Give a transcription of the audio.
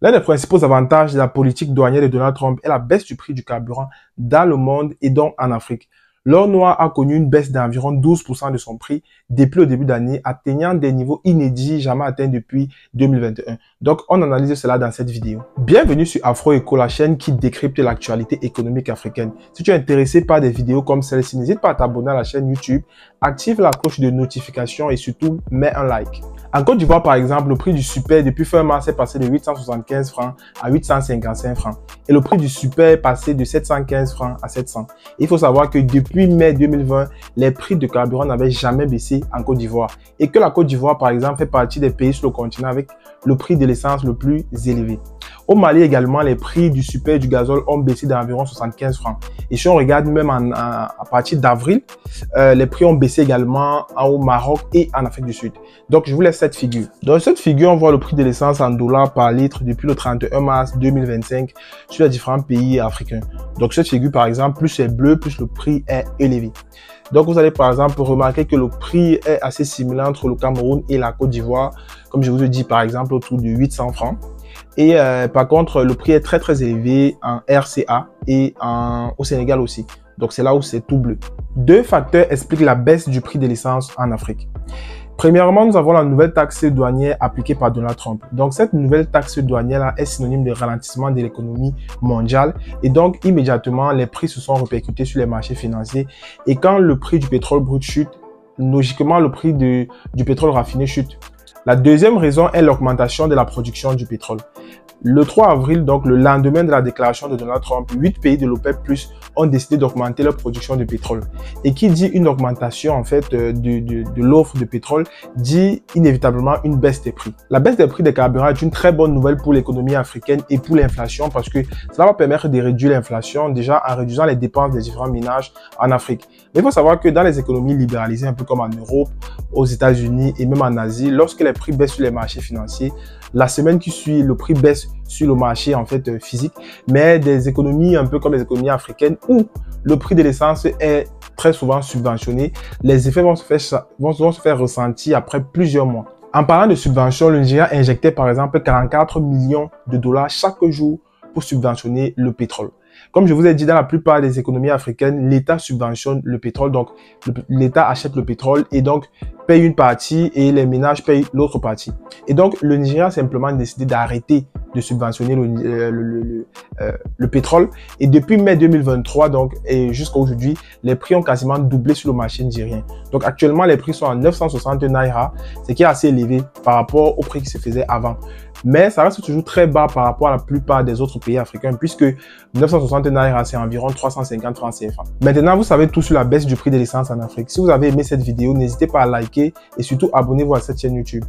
L'un des principaux avantages de la politique douanière de Donald Trump est la baisse du prix du carburant dans le monde et donc en Afrique. L'or noir a connu une baisse d'environ 12% de son prix depuis le début d'année, atteignant des niveaux inédits jamais atteints depuis 2021. Donc, on analyse cela dans cette vidéo. Bienvenue sur AfroEco, la chaîne qui décrypte l'actualité économique africaine. Si tu es intéressé par des vidéos comme celle-ci, n'hésite pas à t'abonner à la chaîne YouTube, active la cloche de notification et surtout, mets un like. En Côte d'Ivoire, par exemple, le prix du super depuis fin mars est passé de 875 francs à 855 francs. Et le prix du super est passé de 715 francs à 700. Il faut savoir que depuis mai 2020, les prix de carburant n'avaient jamais baissé en Côte d'Ivoire. Et que la Côte d'Ivoire, par exemple, fait partie des pays sur le continent avec le prix de l'essence le plus élevé. Au Mali également, les prix du super et du gazole ont baissé d'environ 75 francs. Et si on regarde même à partir d'avril, les prix ont baissé également au Maroc et en Afrique du Sud. Donc, je vous laisse cette figure. Dans cette figure, on voit le prix de l'essence en dollars par litre depuis le 31 mars 2025 sur les différents pays africains. Donc, cette figure, par exemple, plus c'est bleu, plus le prix est élevé. Donc, vous allez par exemple remarquer que le prix est assez similaire entre le Cameroun et la Côte d'Ivoire. Comme je vous ai dit, par exemple, autour de 800 francs. Et par contre, le prix est très élevé en RCA et au Sénégal aussi. Donc, c'est là où c'est tout bleu. Deux facteurs expliquent la baisse du prix de l'essence en Afrique. Premièrement, nous avons la nouvelle taxe douanière appliquée par Donald Trump. Donc, cette nouvelle taxe douanière est synonyme de ralentissement de l'économie mondiale. Et donc, immédiatement, les prix se sont répercutés sur les marchés financiers. Et quand le prix du pétrole brut chute, logiquement, le prix du pétrole raffiné chute. La deuxième raison est l'augmentation de la production du pétrole. Le 3 avril, donc le lendemain de la déclaration de Donald Trump, 8 pays de l'OPEP+ ont décidé d'augmenter leur production de pétrole. Et qui dit une augmentation en fait de l'offre de pétrole, dit inévitablement une baisse des prix. La baisse des prix des carburants est une très bonne nouvelle pour l'économie africaine et pour l'inflation parce que cela va permettre de réduire l'inflation déjà en réduisant les dépenses des différents ménages en Afrique. Mais il faut savoir que dans les économies libéralisées, un peu comme en Europe, aux États-Unis et même en Asie, lorsque les prix baissent sur les marchés financiers, la semaine qui suit, le prix baisse sur le marché en fait physique, mais des économies un peu comme les économies africaines où le prix de l'essence est très souvent subventionné, les effets vont se faire ressentir après plusieurs mois. En parlant de subventions, le Nigeria injectait par exemple 44 millions de dollars chaque jour pour subventionner le pétrole. Comme je vous ai dit, dans la plupart des économies africaines, l'État subventionne le pétrole, donc l'État achète le pétrole et donc paye une partie et les ménages payent l'autre partie. Et donc, le Nigeria a simplement décidé d'arrêter de subventionner le pétrole. Et depuis mai 2023, donc, et jusqu'à aujourd'hui, les prix ont quasiment doublé sur le marché nigérien. Donc, actuellement, les prix sont à 960 naira, ce qui est assez élevé par rapport au prix qui se faisait avant. Mais ça reste toujours très bas par rapport à la plupart des autres pays africains puisque 960 naira, c'est environ 350 francs CFA. Maintenant, vous savez tout sur la baisse du prix de l'essence en Afrique. Si vous avez aimé cette vidéo, n'hésitez pas à liker et surtout abonnez-vous à cette chaîne YouTube.